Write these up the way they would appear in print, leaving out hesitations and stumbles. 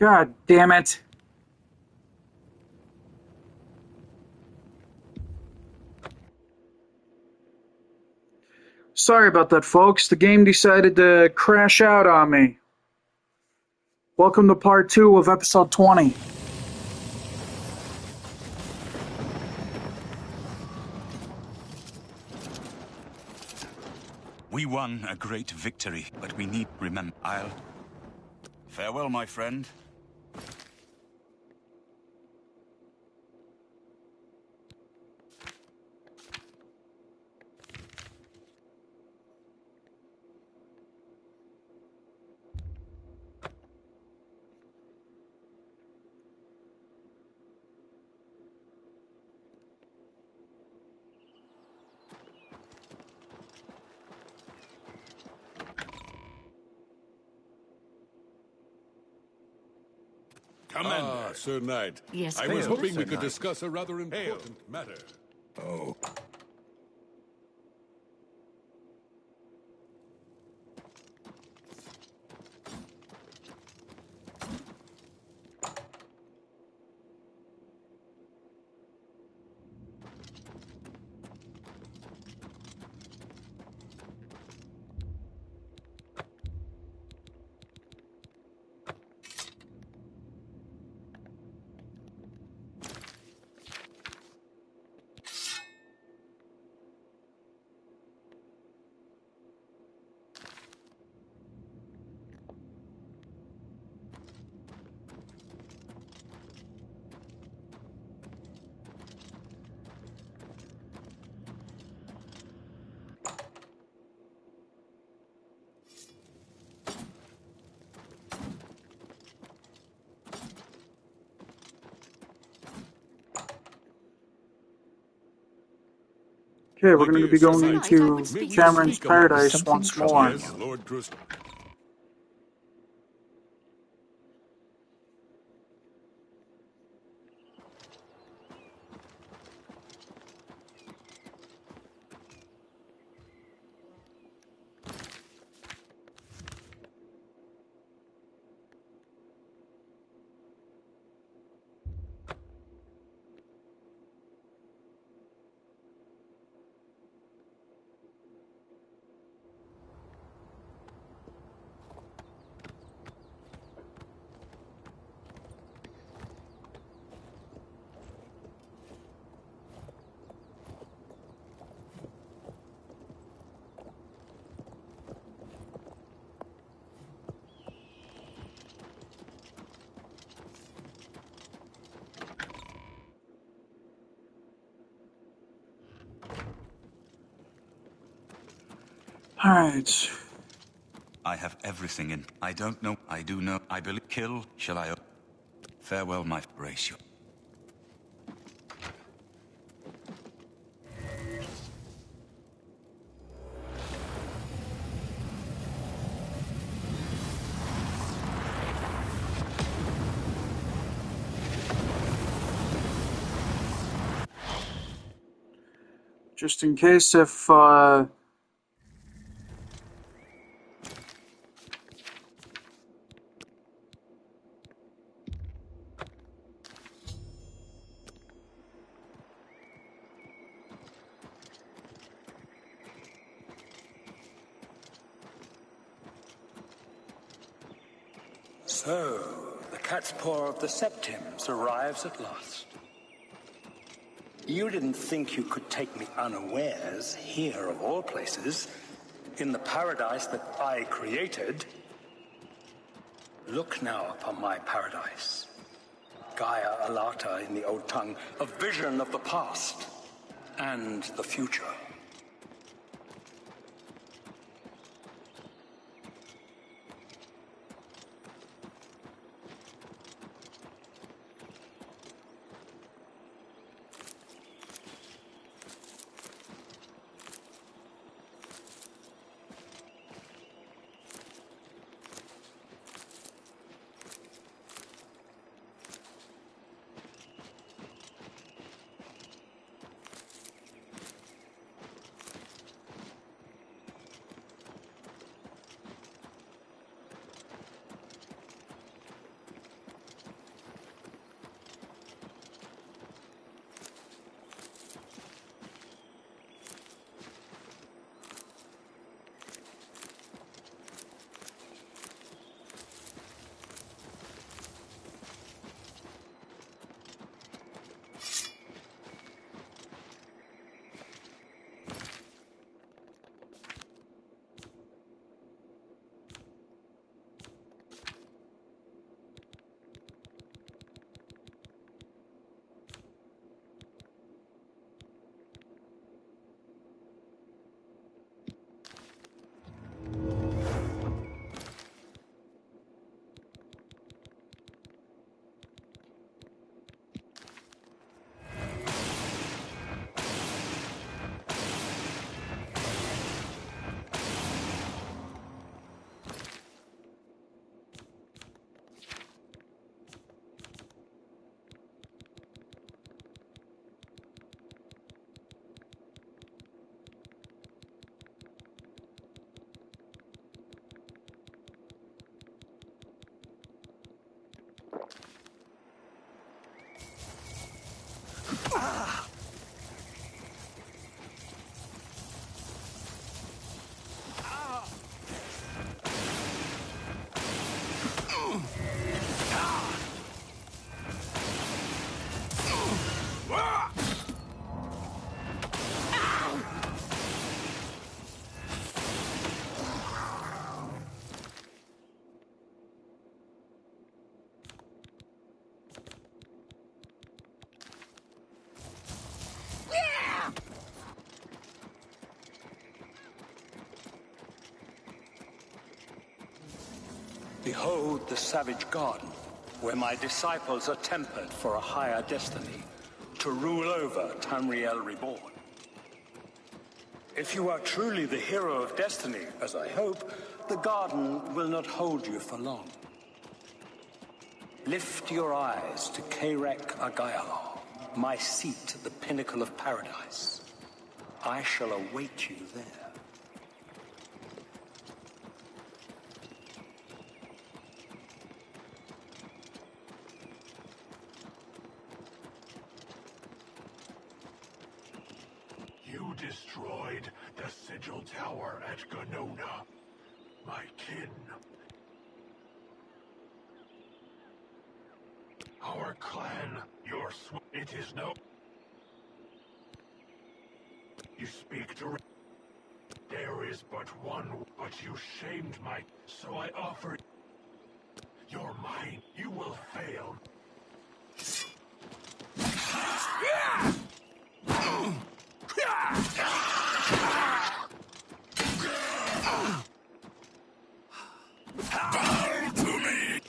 God damn it. Sorry about that, folks. The game decided to crash out on me. Welcome to part 2 of episode 20. We won a great victory, but we need remember. Farewell, my friend. Commander. Sir Knight. Yes, I was hoping we Sir could Knight. discuss a rather important matter. Oh. Okay, we're My going to dear be Sir going Knight, into may we Cameron's speak alone? Paradise Something once more. troubling. Yes, Lord Drust. Alright. I have everything in. I don't know. I do know. I believe. Kill. Shall I? Farewell, my brace you. Just in case if, So, the cat's paw of the Septims arrives at last. You didn't think you could take me unawares, here of all places, in the paradise that I created. Look now upon my paradise. Gaia Alata in the old tongue, a vision of the past and the future. Behold the savage garden, where my disciples are tempered for a higher destiny, to rule over Tamriel Reborn. If you are truly the hero of destiny, as I hope, the garden will not hold you for long. Lift your eyes to Karek Agayalor, my seat at the pinnacle of paradise. I shall await you there. You destroyed the Sigil Tower at Ganona, my kin. Our clan, it is no... You speak direct. There is but one, but you shamed my... So I offered... You're mine. You will fail. Bow to me!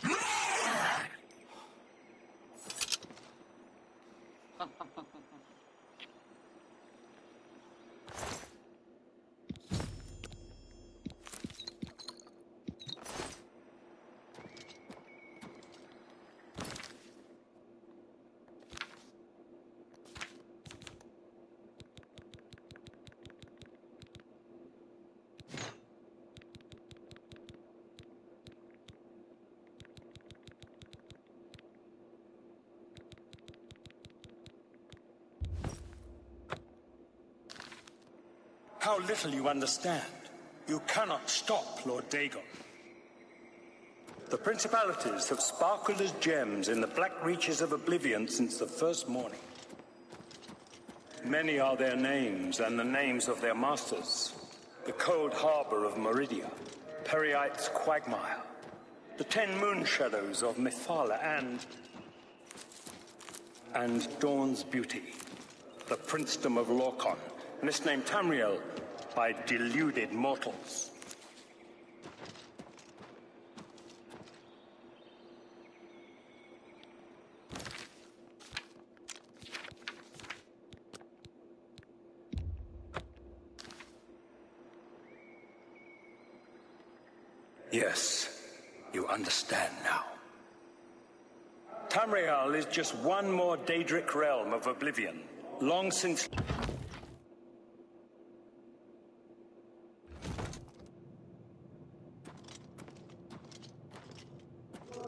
How little you understand. You cannot stop Lord Dagon. The principalities have sparkled as gems in the black reaches of Oblivion since the first morning. Many are their names and the names of their masters. The cold harbor of Meridia, Periite's quagmire, the 10 moon shadows of Mephala and Dawn's beauty, the princedom of Lorkon, misnamed Tamriel by deluded mortals. Yes, you understand now. Tamriel is just one more Daedric realm of Oblivion, long since...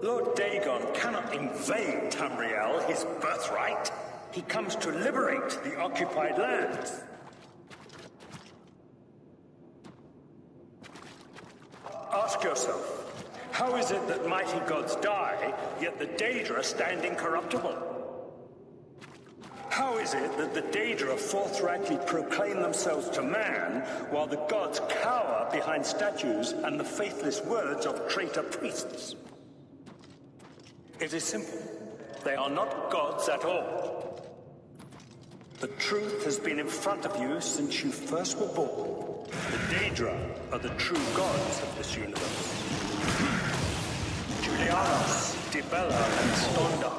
Lord Dagon cannot invade Tamriel, his birthright. He comes to liberate the occupied lands. Ask yourself, how is it that mighty gods die, yet the Daedra stand incorruptible? How is it that the Daedra forthrightly proclaim themselves to man, while the gods cower behind statues and the faithless words of traitor priests? It is simple. They are not gods at all. The truth has been in front of you since you first were born. The Daedra are the true gods of this universe. Julianos, Dibella, and Stonda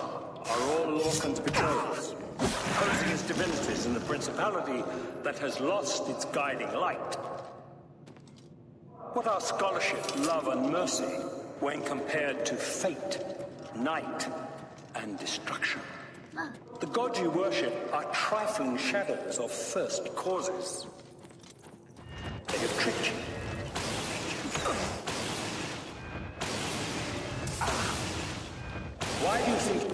are all Lorcan's betrothed, posing as divinities in the principality that has lost its guiding light. What are scholarship, love, and mercy when compared to fate, night, and destruction? The gods you worship are trifling shadows of first causes. They have tricked you. Why do you think...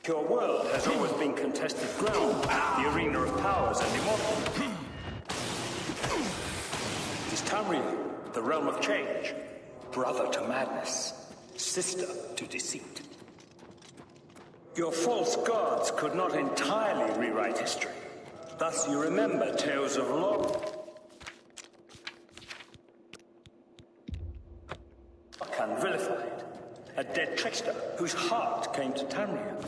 Your world has always been contested ground, the arena of powers and immortal. It is Tamriel, the realm of change, brother to madness, sister to deceit. Your false gods could not entirely rewrite history. Thus you remember tales of Lorcan vilified, a dead trickster whose heart came to Tamriel.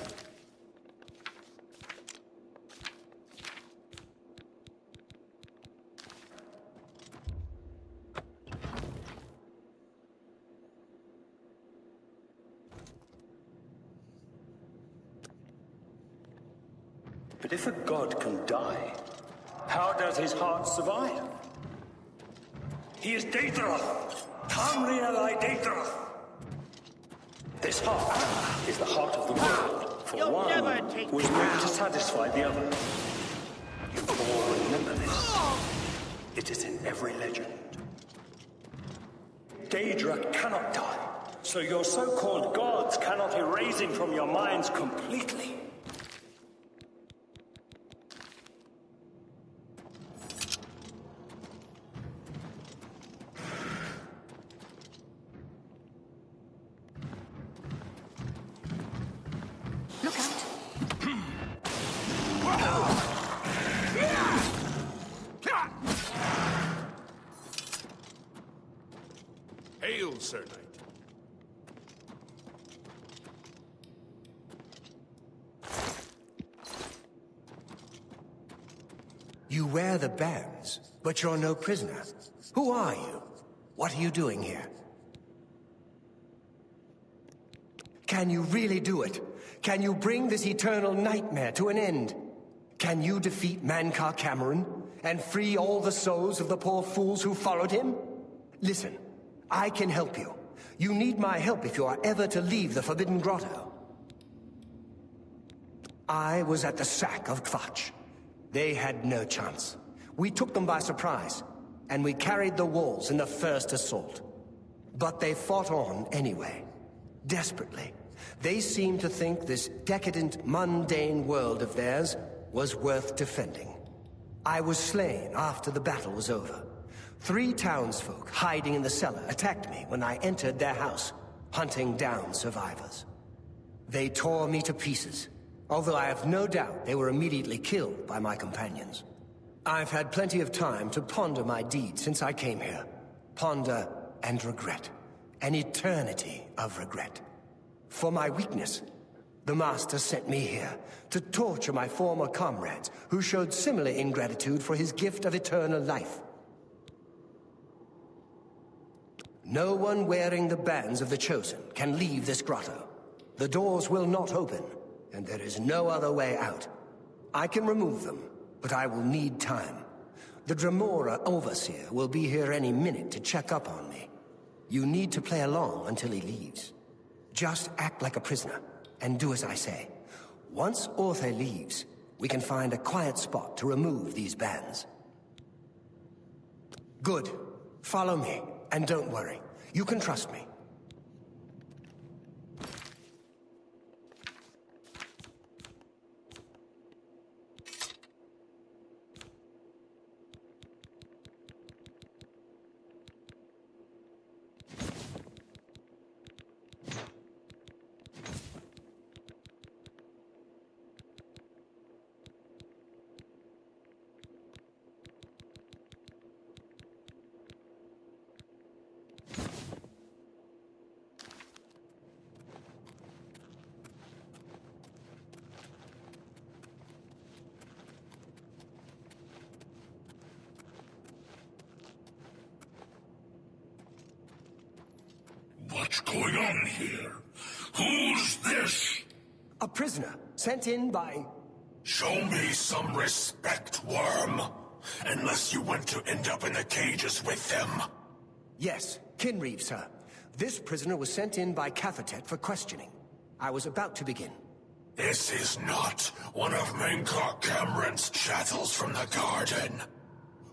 But if a god can die, how does his heart survive? He is Daedroth! Tamriel I Daedroth! This heart is the heart of the world, for You'll one never take was me meant out. to satisfy the other. You all remember this. It is in every legend. Daedra cannot die, so your so-called gods cannot erase him from your minds completely. Look out! Hail, Sir Knight. You wear the bands, but you're no prisoner. Who are you? What are you doing here? Can you really do it? Can you bring this eternal nightmare to an end? Can you defeat Mankar Cameron and free all the souls of the poor fools who followed him? Listen, I can help you. You need my help if you are ever to leave the Forbidden Grotto. I was at the sack of Kvatch. They had no chance. We took them by surprise, and we carried the walls in the first assault. But they fought on anyway, desperately. They seemed to think this decadent, mundane world of theirs was worth defending. I was slain after the battle was over. 3 townsfolk hiding in the cellar attacked me when I entered their house, hunting down survivors. They tore me to pieces, although I have no doubt they were immediately killed by my companions. I've had plenty of time to ponder my deed since I came here. Ponder and regret. An eternity of regret. For my weakness, the Master sent me here to torture my former comrades who showed similar ingratitude for his gift of eternal life. No one wearing the bands of the Chosen can leave this grotto. The doors will not open, and there is no other way out. I can remove them, but I will need time. The Dremora Overseer will be here any minute to check up on me. You need to play along until he leaves. Just act like a prisoner, and do as I say. Once Orthe leaves, we can find a quiet spot to remove these bands. Good. Follow me, and don't worry. You can trust me. What's going on here? Who's this? A prisoner, sent in by... Show me some respect, worm. Unless you want to end up in the cages with them. Yes, Kinreeve, sir. This prisoner was sent in by Cathatet for questioning. I was about to begin. This is not one of Mankar Cameron's chattels from the garden.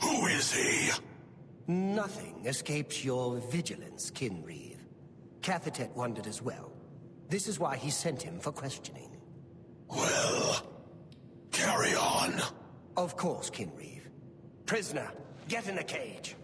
Who is he? Nothing escapes your vigilance, Kinreeve. Cathatet wondered as well. This is why he sent him for questioning. Well, carry on. Of course, Kinreeve. Prisoner, get in the cage.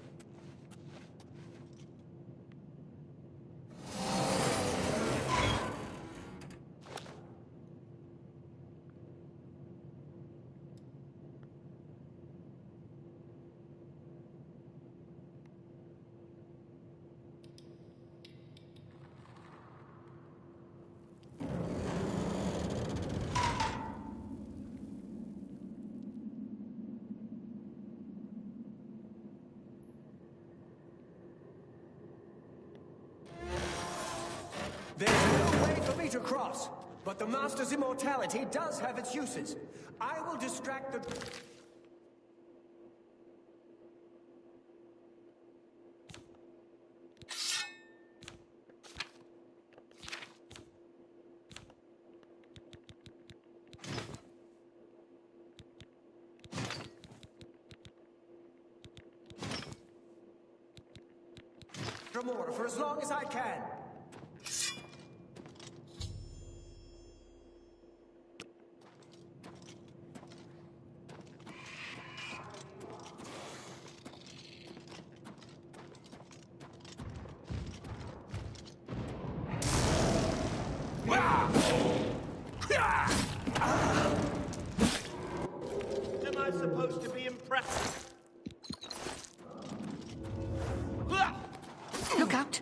There's no way for me to cross, but the Master's immortality does have its uses. I will distract the... more for as long as I can. Am I supposed to be impressed? Look out!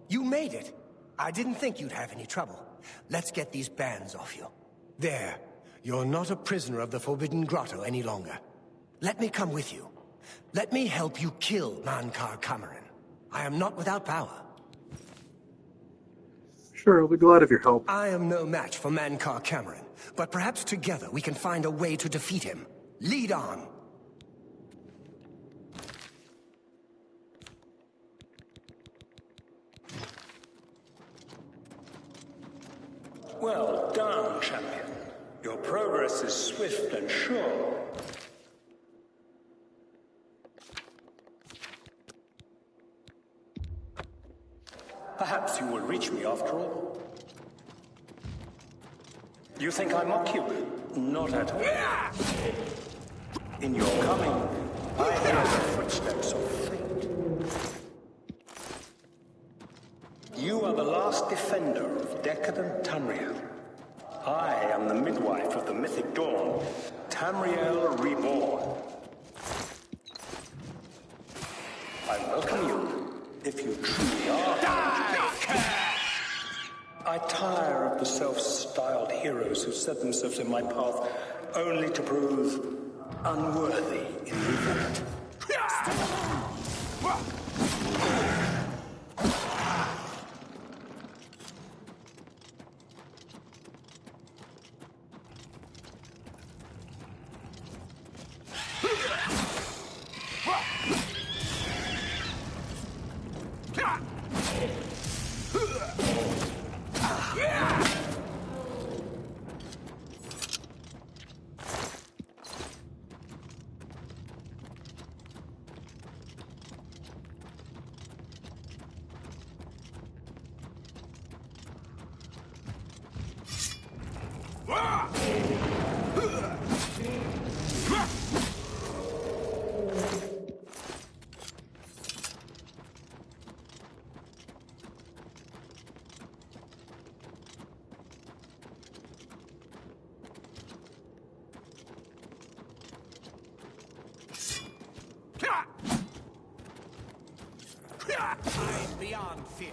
You made it. I didn't think you'd have any trouble. Let's get these bands off you. There. You're not a prisoner of the Forbidden Grotto any longer. Let me come with you. Let me help you kill Mankar Cameron. I am not without power. Sure, I'll be glad of your help. I am no match for Mankar Cameron, but perhaps together we can find a way to defeat him. Lead on. Well done, champion. Your progress is swift and sure. Perhaps you will reach me after all. You think I mock you? Not at all. In your coming, I hear the footsteps of fate. You are the last defender of decadent Tamriel. I am the midwife of the mythic dawn, Tamriel reborn. I welcome you, if you truly are. I tire of the self-styled heroes who set themselves in my path only to prove unworthy in the event. I'm beyond fear.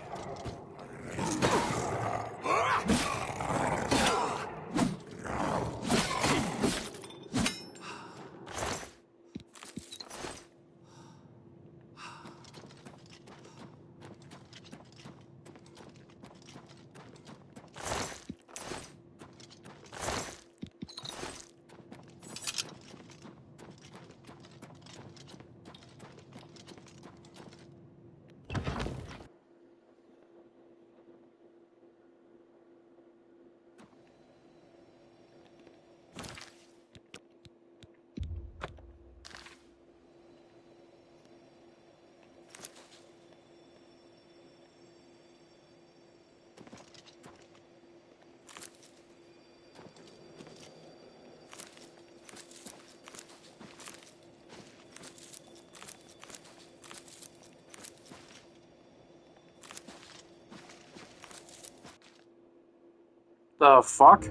The fuck?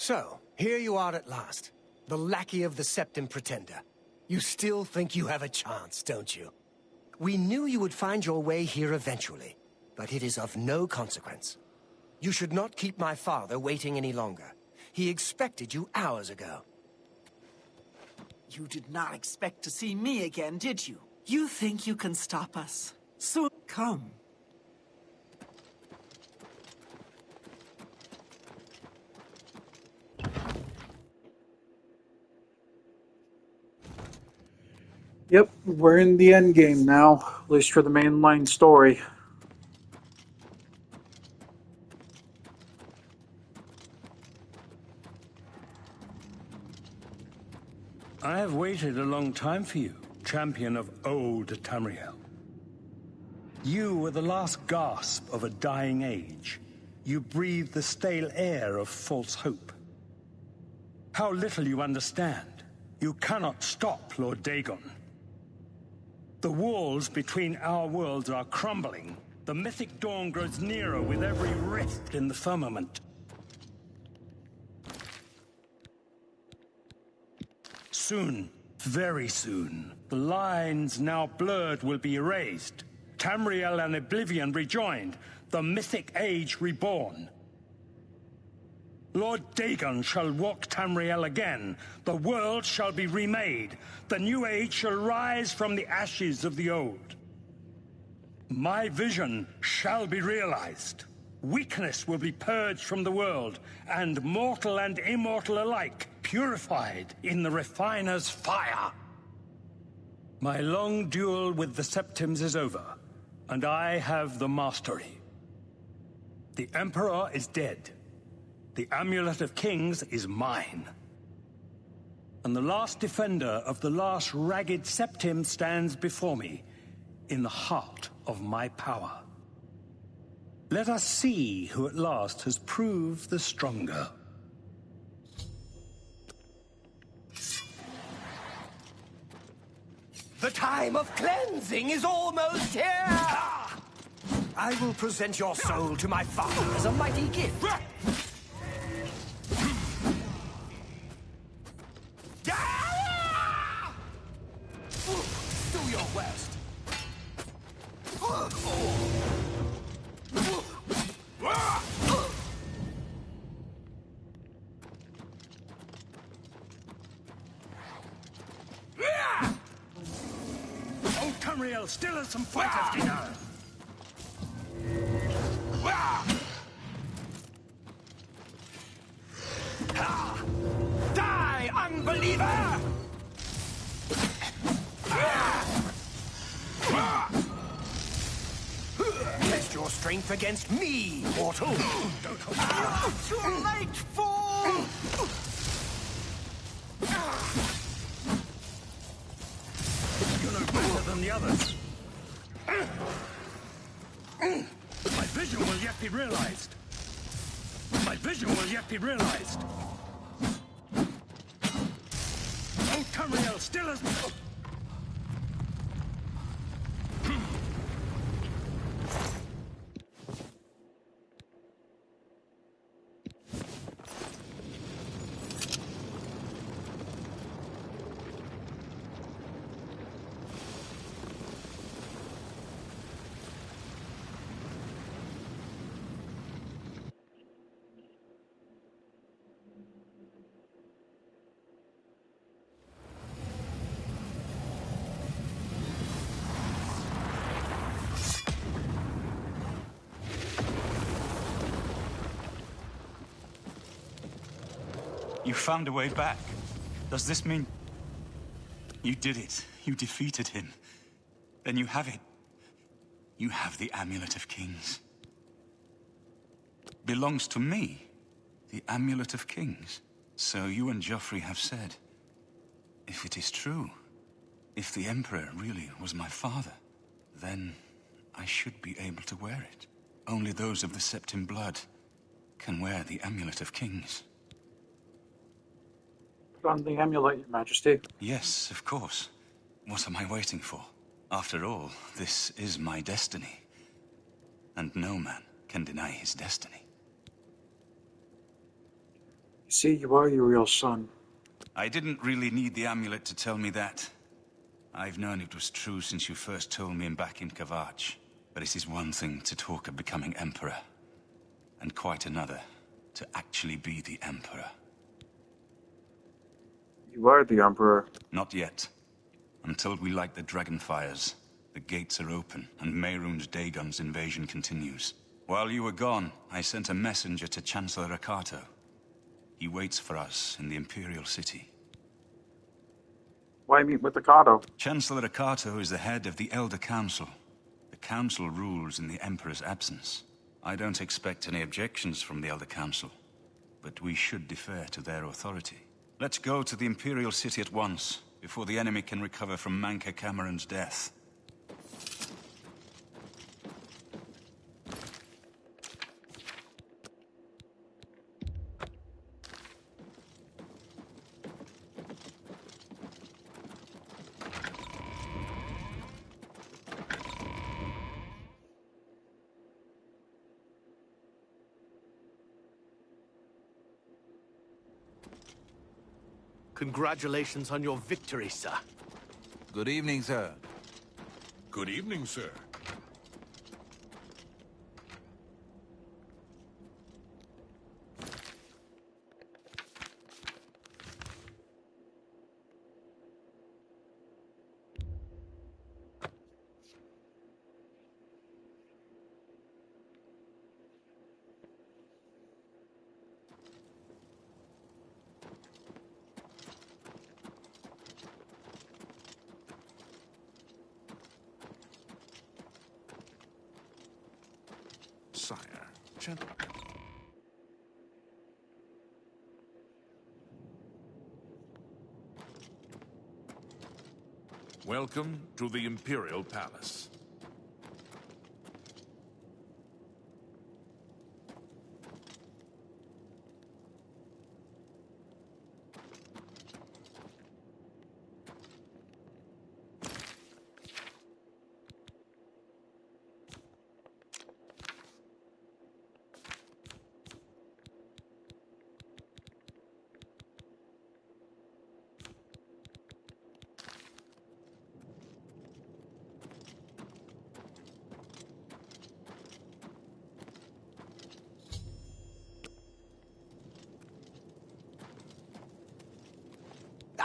So, here you are at last. The lackey of the Septim Pretender. You still think you have a chance, don't you? We knew you would find your way here eventually, but it is of no consequence. You should not keep my father waiting any longer. He expected you hours ago. You did not expect to see me again, did you? You think you can stop us? So come. Yep, we're in the end game now, at least for the mainline story. I have waited a long time for you, champion of old Tamriel. You were the last gasp of a dying age. You breathed the stale air of false hope. How little you understand. You cannot stop Lord Dagon. The walls between our worlds are crumbling. The mythic dawn grows nearer with every rift in the firmament. Soon, very soon, the lines now blurred will be erased. Tamriel and Oblivion rejoined, the mythic age reborn. Lord Dagon shall walk Tamriel again. The world shall be remade. The new age shall rise from the ashes of the old. My vision shall be realized. Weakness will be purged from the world, and mortal and immortal alike purified in the refiner's fire. My long duel with the Septims is over, and I have the mastery. The Emperor is dead. The Amulet of Kings is mine. And the last defender of the last ragged septim stands before me, in the heart of my power. Let us see who at last has proved the stronger. The time of cleansing is almost here! I will present your soul to my father as a mighty gift. Do your worst. Old Tamriel still has some fighters to know. Die, unbeliever! Test your strength against me, mortal. Too late, fool! You're no better than the others. My vision will yet be realized. My vision will yet be realized. Old Tamriel still has... You found a way back. Does this mean... You did it. You defeated him. Then you have it. You have the Amulet of Kings. Belongs to me. The Amulet of Kings. So you and Joffrey have said. If it is true, if the Emperor really was my father, then I should be able to wear it. Only those of the Septim blood can wear the Amulet of Kings. Put on the amulet, Your Majesty. Yes, of course. What am I waiting for? After all, this is my destiny. And no man can deny his destiny. You see, you are your real son. I didn't really need the amulet to tell me that. I've known it was true since you first told me back in Kavach. But it is one thing to talk of becoming Emperor, and quite another to actually be the Emperor. You are the Emperor. Not yet. Until we light the dragon fires, the gates are open, and Mehrunes Dagon's invasion continues. While you were gone, I sent a messenger to Chancellor Akato. He waits for us in the Imperial City. Why meet with Akato? Chancellor Akato is the head of the Elder Council. The Council rules in the Emperor's absence. I don't expect any objections from the Elder Council, but we should defer to their authority. Let's go to the Imperial City at once, before the enemy can recover from Manca Cameron's death. Congratulations on your victory, sir. Good evening, sir. Good evening, sir. Sire, Welcome to the Imperial Palace.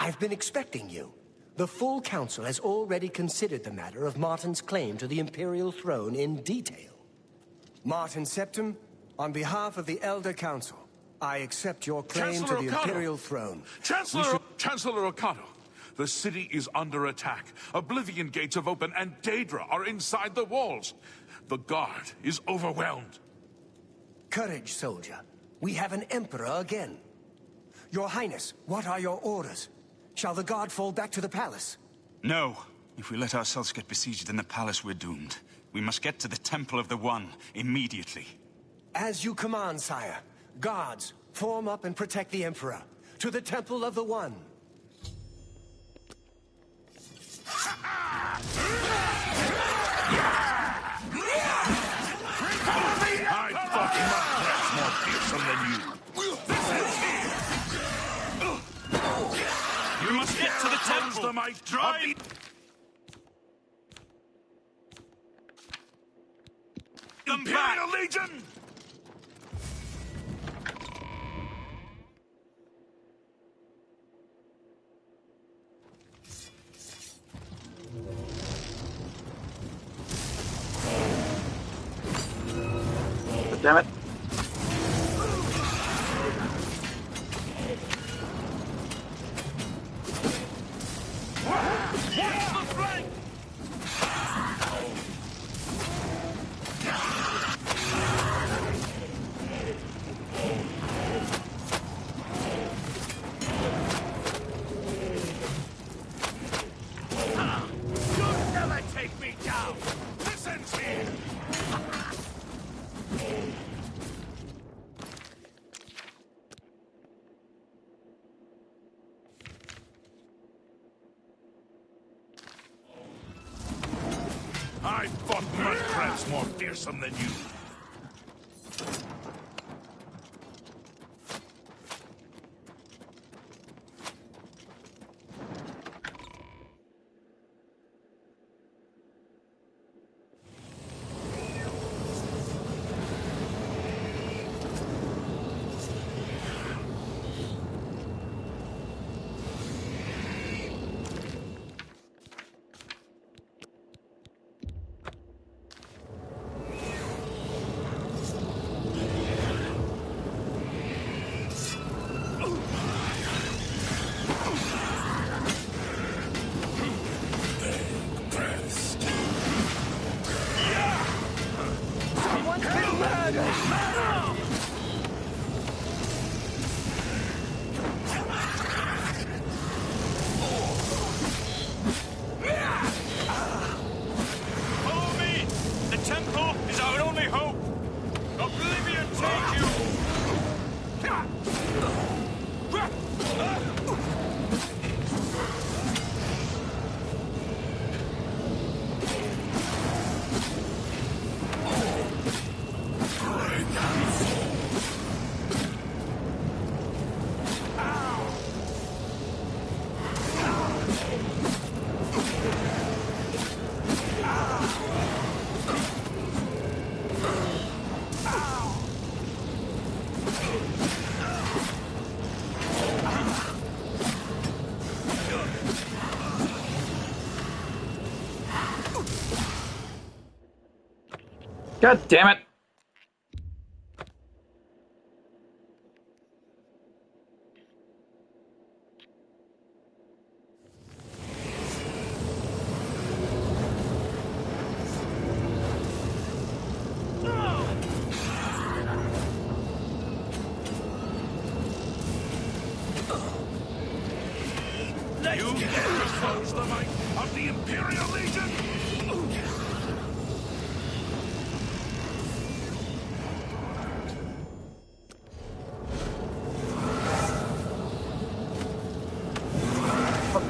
I've been expecting you. The full council has already considered the matter of Martin's claim to the Imperial throne in detail. Martin Septim, on behalf of the Elder Council, I accept your claim to the Imperial throne. Chancellor Okato, the city is under attack. Oblivion gates have opened and Daedra are inside the walls. The guard is overwhelmed. Courage, soldier. We have an emperor again. Your Highness, what are your orders? Shall the guard fall back to the palace? No. If we let ourselves get besieged in the palace, we're doomed. We must get to the Temple of the One, immediately. As you command, sire. Guards, form up and protect the Emperor. To the Temple of the One. I thought my threats more fearsome than you. You must get to the temple! Them, I drive! Imperial Legion! Damn it. I fought mudcrabs more fearsome than you. Follow me! The temple is our only hope! Oblivion take you! God damn it.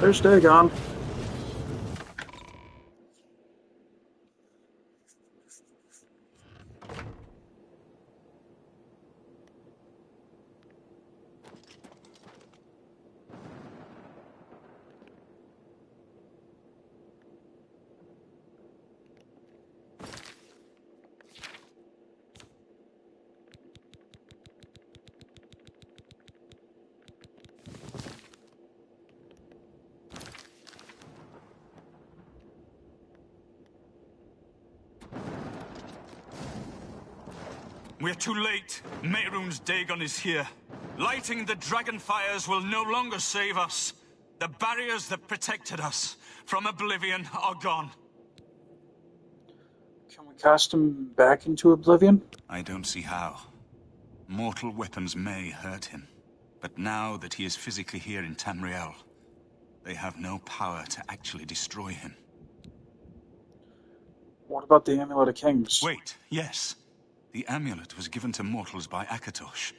There's Dagon. We're too late. Mehrunes Dagon is here. Lighting the dragon fires will no longer save us. The barriers that protected us from Oblivion are gone. Can we cast him back into Oblivion? I don't see how. Mortal weapons may hurt him. But now that he is physically here in Tamriel, they have no power to actually destroy him. What about the Amulet of Kings? Wait, yes. The amulet was given to mortals by Akatosh.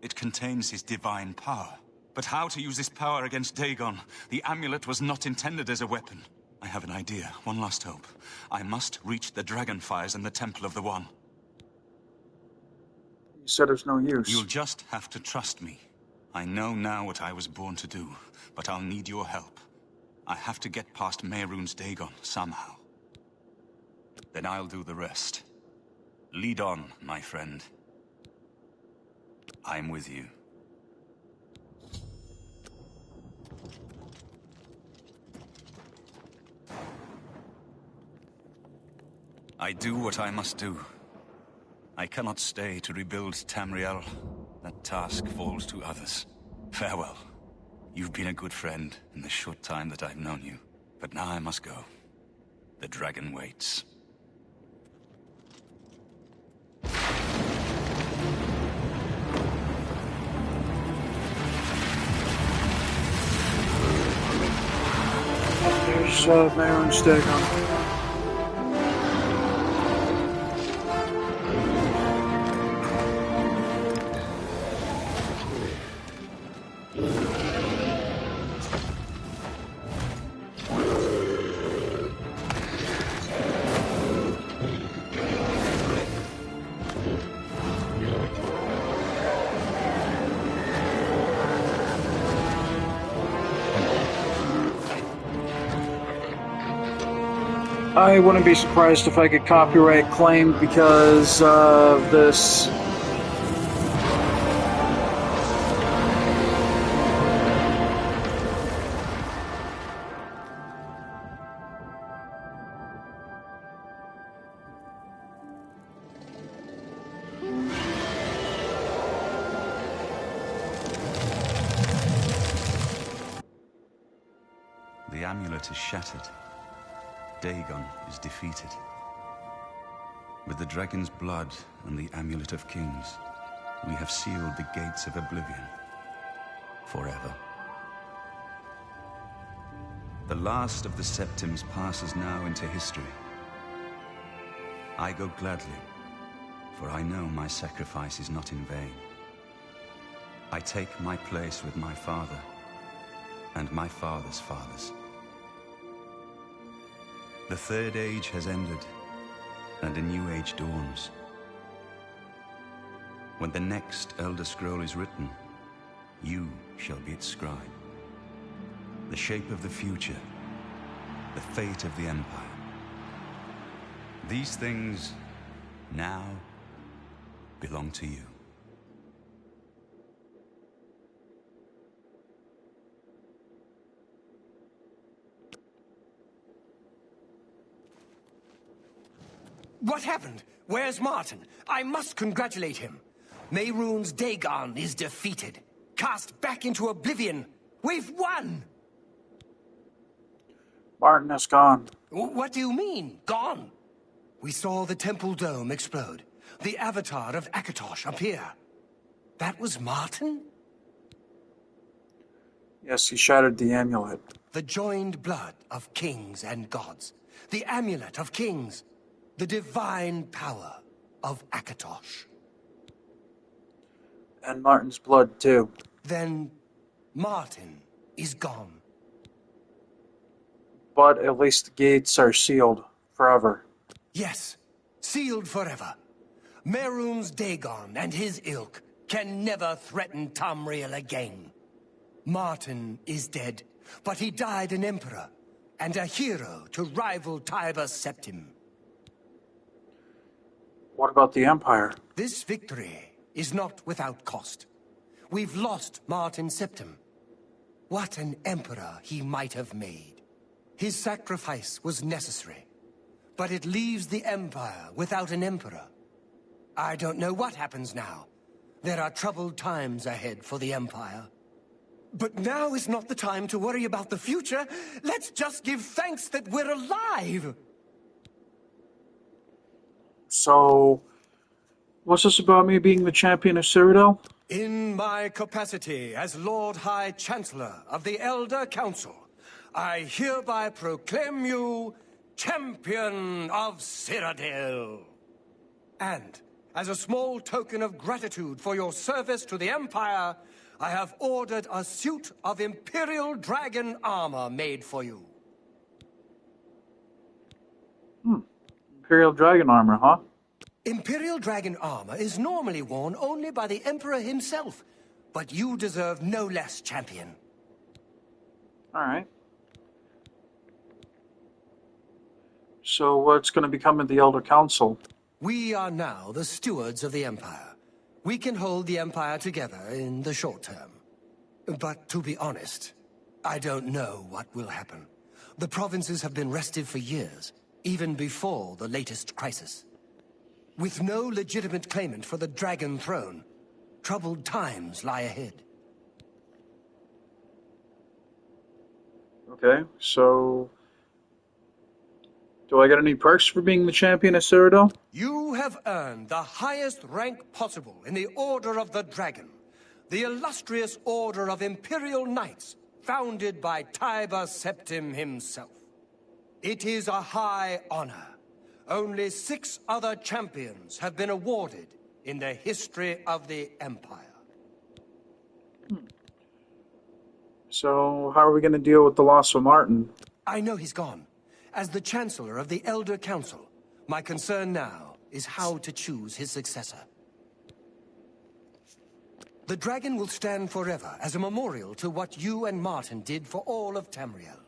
It contains his divine power. But how to use this power against Dagon? The amulet was not intended as a weapon. I have an idea. One last hope. I must reach the dragonfires and the Temple of the One. You said there's no use. You'll just have to trust me. I know now what I was born to do, but I'll need your help. I have to get past Mehrunes Dagon somehow. Then I'll do the rest. Lead on, my friend. I'm with you. I do what I must do. I cannot stay to rebuild Tamriel. That task falls to others. Farewell. You've been a good friend in the short time that I've known you. But now I must go. The dragon waits. There's Mehrunes Dagon. I wouldn't be surprised if I get copyright claimed because of this. The amulet is shattered. Dagon is defeated. With the dragon's blood and the Amulet of Kings, we have sealed the gates of Oblivion. Forever. The last of the Septims passes now into history. I go gladly, for I know my sacrifice is not in vain. I take my place with my father, and my father's fathers. The Third Age has ended, and a new age dawns. When the next Elder Scroll is written, you shall be its scribe. The shape of the future, the fate of the Empire. These things now belong to you. What happened? Where's Martin? I must congratulate him. Mehrunes Dagon is defeated. Cast back into Oblivion. We've won! Martin is gone. What do you mean, gone? We saw the temple dome explode. The avatar of Akatosh appear. That was Martin? Yes, he shattered the amulet. The joined blood of kings and gods. The amulet of kings. The divine power of Akatosh. And Martin's blood, too. Then Martin is gone. But at least the gates are sealed forever. Yes, sealed forever. Mehrunes Dagon and his ilk can never threaten Tamriel again. Martin is dead, but he died an emperor and a hero to rival Tiber Septim. What about the Empire? This victory is not without cost. We've lost Martin Septim. What an emperor he might have made. His sacrifice was necessary, but it leaves the Empire without an emperor. I don't know what happens now. There are troubled times ahead for the Empire. But now is not the time to worry about the future. Let's just give thanks that we're alive! So, what's this about me being the champion of Cyrodiil? In my capacity as Lord High Chancellor of the Elder Council, I hereby proclaim you Champion of Cyrodiil. And, as a small token of gratitude for your service to the Empire, I have ordered a suit of Imperial Dragon armor made for you. Imperial Dragon armor, huh? Imperial Dragon armor is normally worn only by the Emperor himself, but you deserve no less, champion. Alright. So what's going to become of the Elder Council? We are now the stewards of the Empire. We can hold the Empire together in the short term. But to be honest, I don't know what will happen. The provinces have been restive for years, even before the latest crisis. With no legitimate claimant for the Dragon Throne, troubled times lie ahead. Okay, so do I get any perks for being the champion of Cyrodiil? You have earned the highest rank possible in the Order of the Dragon, the illustrious Order of Imperial Knights, founded by Tiber Septim himself. It is a high honor. Only 6 other champions have been awarded in the history of the Empire. So how are we going to deal with the loss of Martin? I know he's gone. As the Chancellor of the Elder Council, my concern now is how to choose his successor. The dragon will stand forever as a memorial to what you and Martin did for all of Tamriel.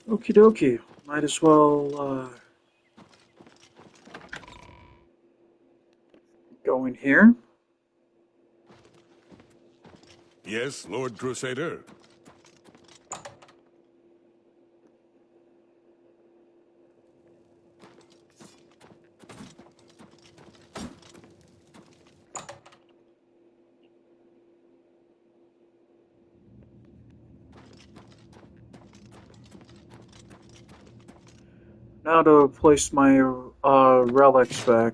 Okie dokie. Might as well go in here. Yes, Lord Crusader. Now to place my relics back.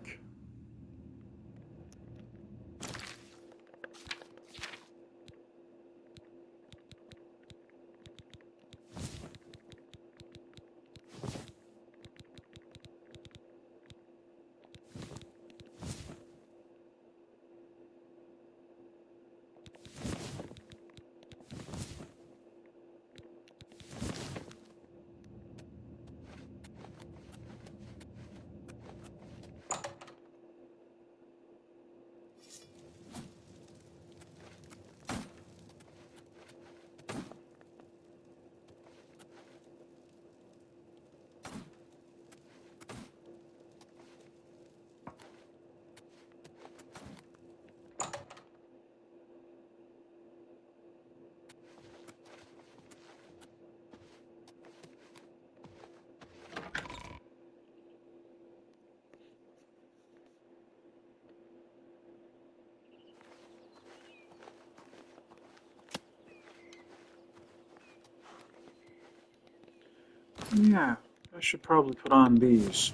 Yeah, I should probably put on these.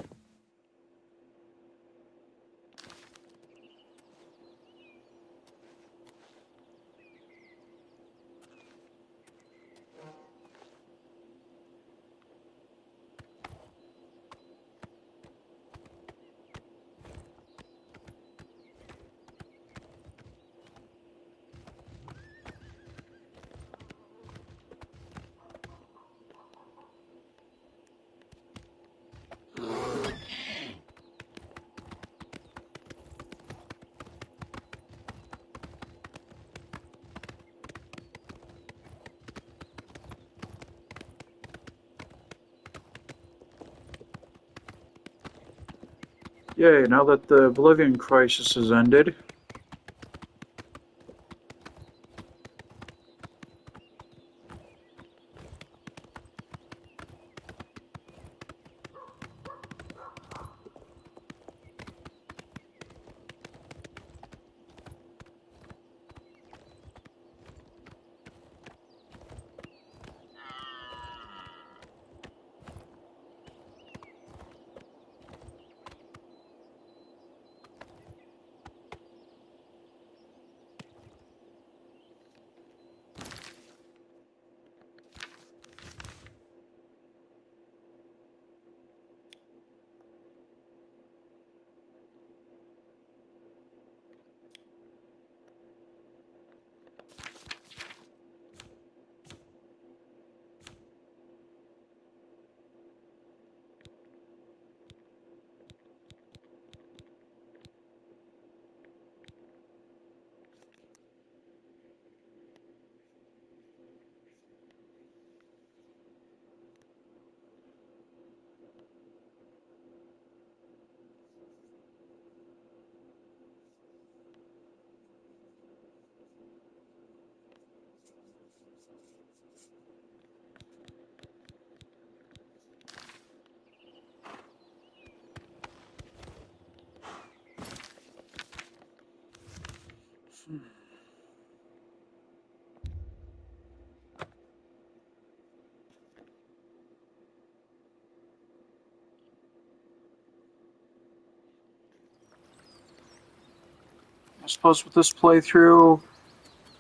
Yay, now that the Oblivion crisis has ended. I suppose with this playthrough,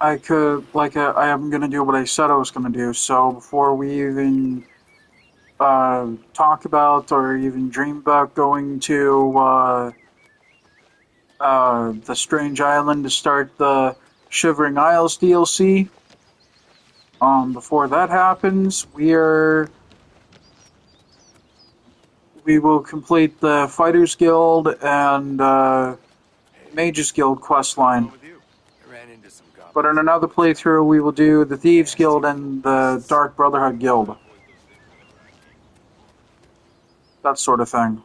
I could, I am going to do what I said I was going to do, so before we even talk about or even dream about going to the Strange Island to start the Shivering Isles DLC, before that happens, we will complete the Fighters Guild and Mages Guild quest line. But in another playthrough, we will do the Thieves Guild and the Dark Brotherhood Guild. That sort of thing.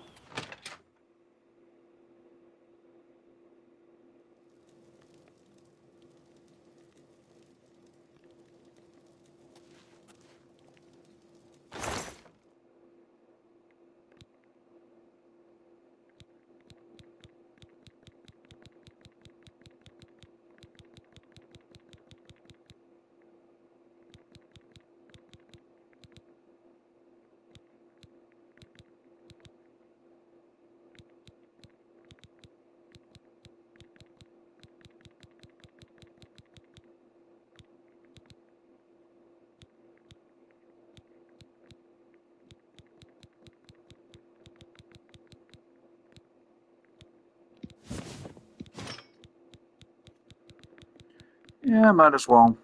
Yeah, might as well.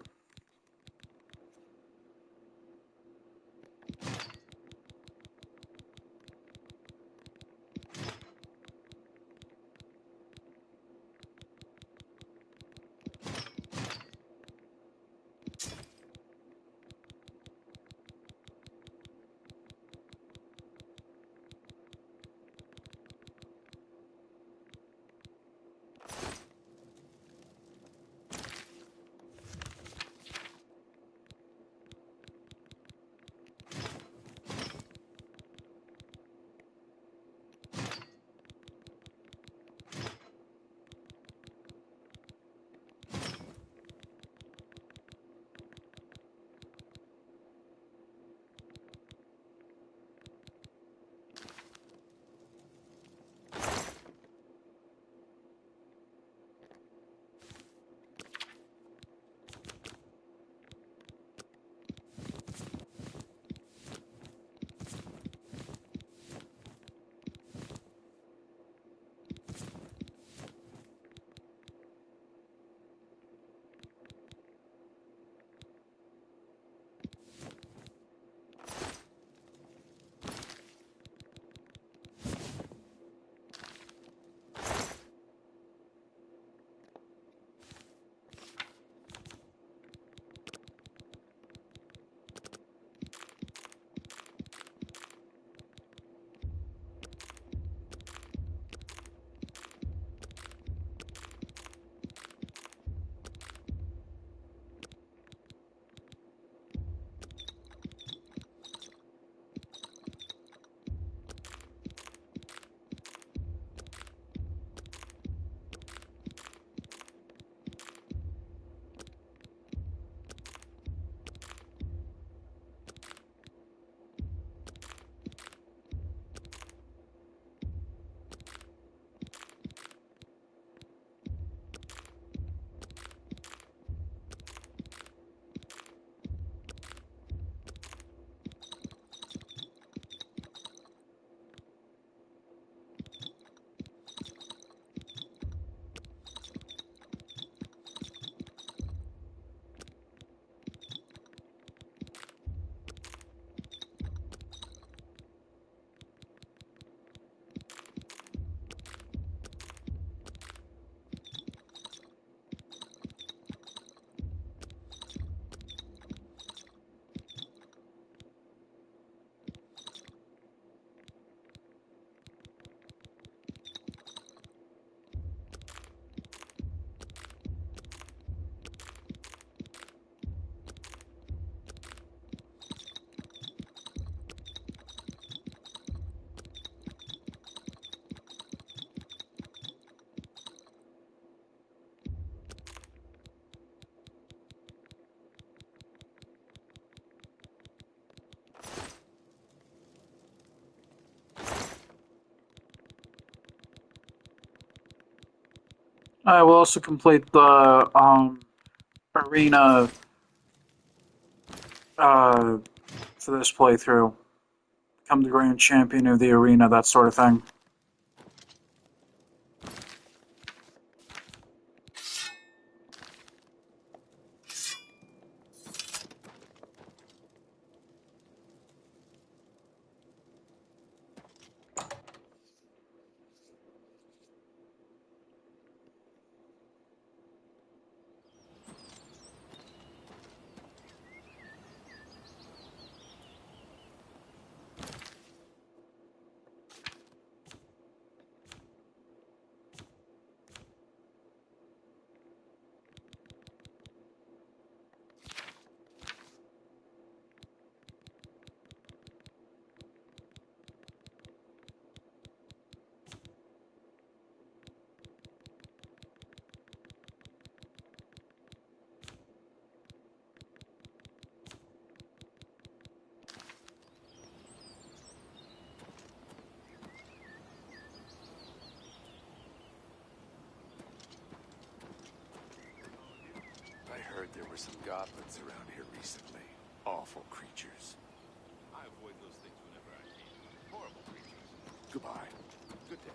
I will also complete the arena for this playthrough. Become the grand champion of the arena, that sort of thing. I heard there were some goblins around here recently. Awful creatures. I avoid those things whenever I can. Horrible creatures. Goodbye. Good day.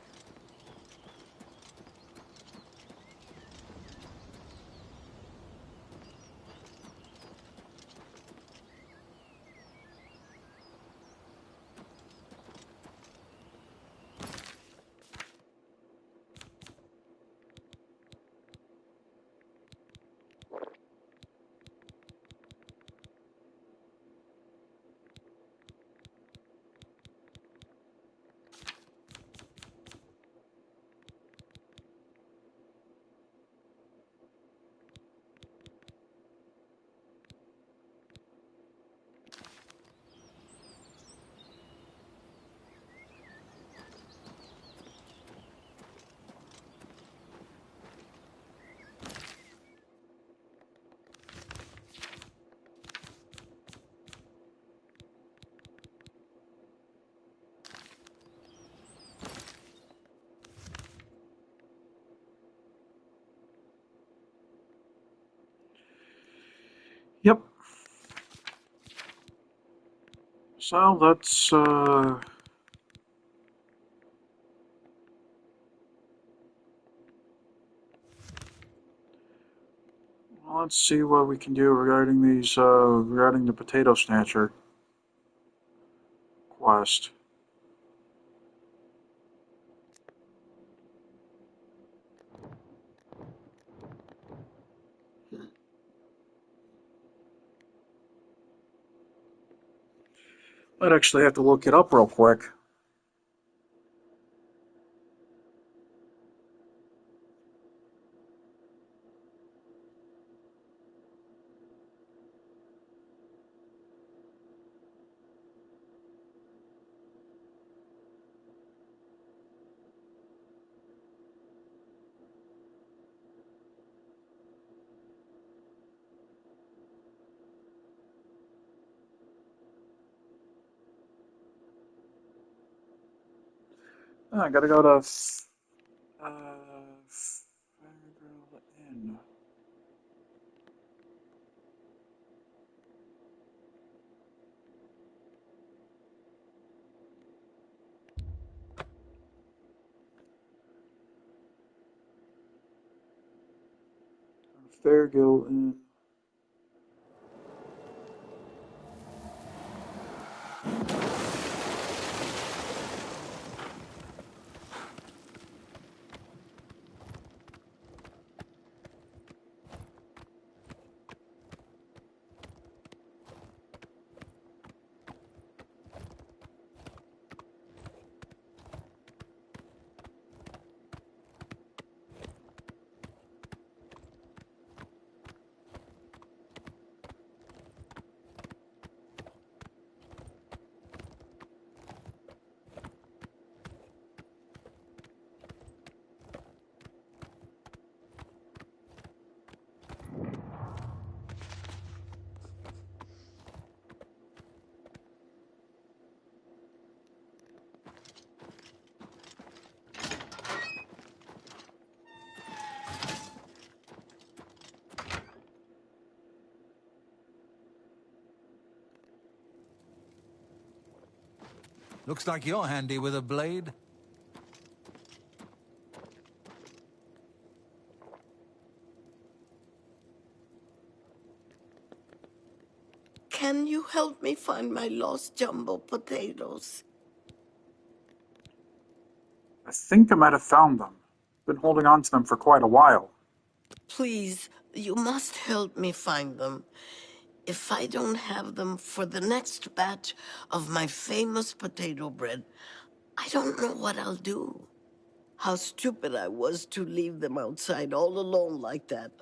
Yep. So let's see what we can do regarding these regarding the potato snatcher quest. I'd actually have to look it up real quick. I gotta go to Fairgrove Inn. Fairgill Inn. Looks like you're handy with a blade. Can you help me find my lost jumbo potatoes? I think I might have found them. Been holding on to them for quite a while. Please, you must help me find them. If I don't have them for the next batch of my famous potato bread, I don't know what I'll do. How stupid I was to leave them outside all alone like that.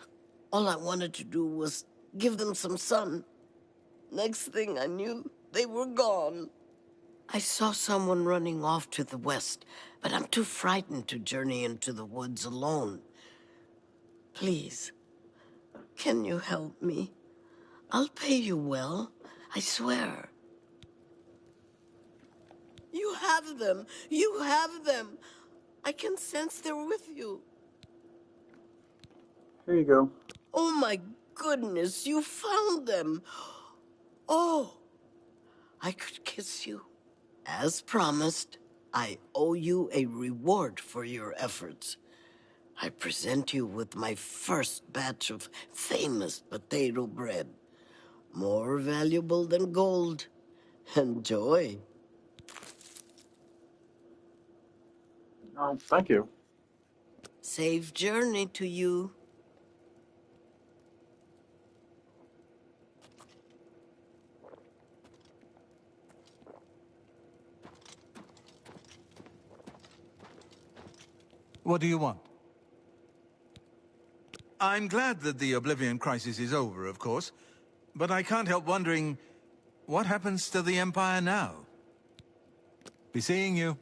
All I wanted to do was give them some sun. Next thing I knew, they were gone. I saw someone running off to the west, but I'm too frightened to journey into the woods alone. Please, can you help me? I'll pay you well, I swear. You have them! You have them! I can sense they're with you. Here you go. Oh my goodness, you found them! Oh, I could kiss you. As promised, I owe you a reward for your efforts. I present you with my first batch of famous potato bread. More valuable than gold. Enjoy. Oh, thank you. Safe journey to you. What do you want? I'm glad that the Oblivion crisis is over, of course, but I can't help wondering, what happens to the Empire now? Be seeing you.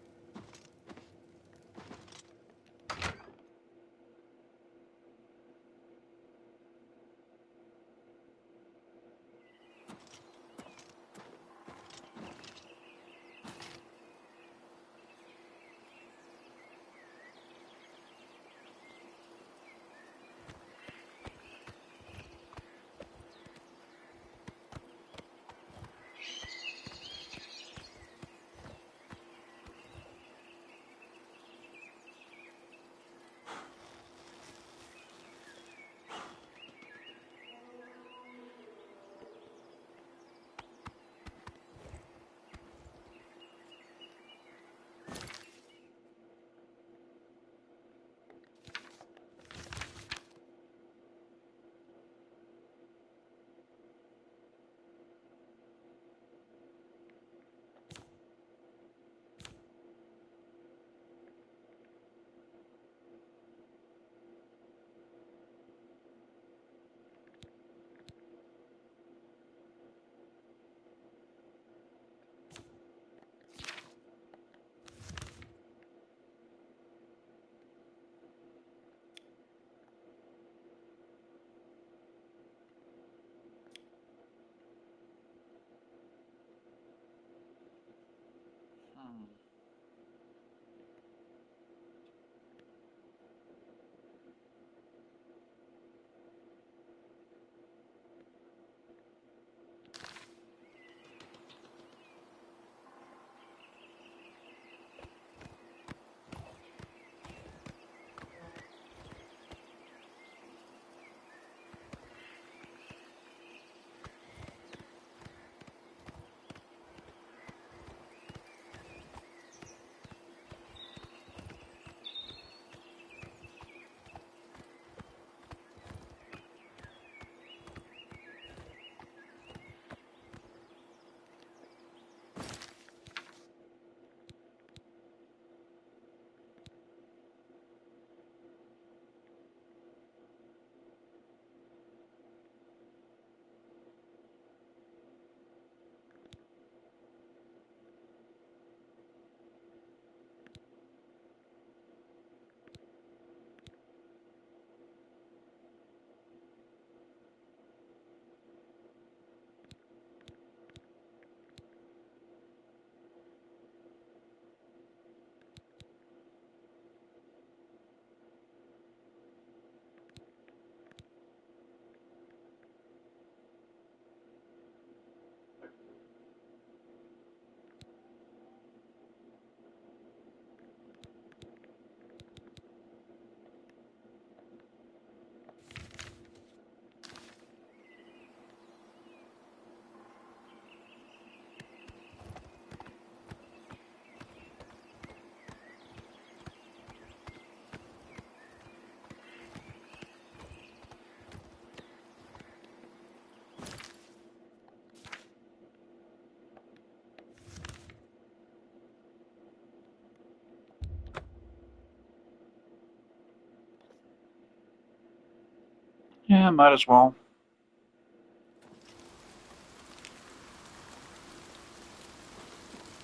Yeah, might as well.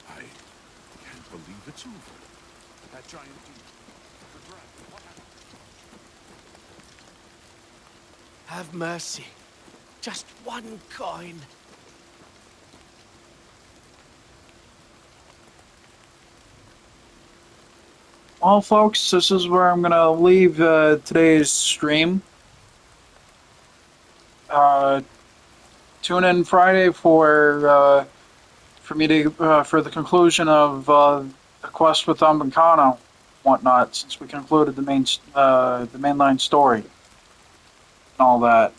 I can't believe it's over. That giant demon, the dragon, what happened? Have mercy. Just one coin. Well, folks, this is where I'm gonna leave today's stream. Tune in Friday for me to for the conclusion of the quest with Umbankano, whatnot. Since we concluded the mainline story and all that.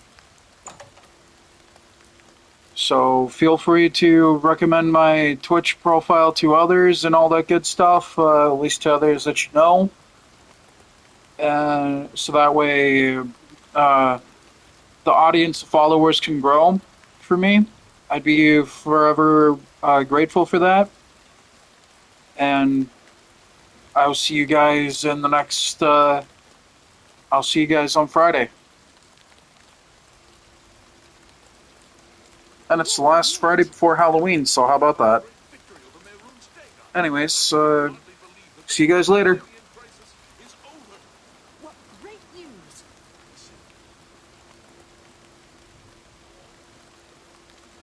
So feel free to recommend my Twitch profile to others and all that good stuff, at least to others that you know. And so that way the audience, the followers can grow for me. I'd be forever grateful for that. And I'll see you guys in the next. I'll see you guys on Friday. And it's the last Friday before Halloween, so how about that? Anyways, see you guys later.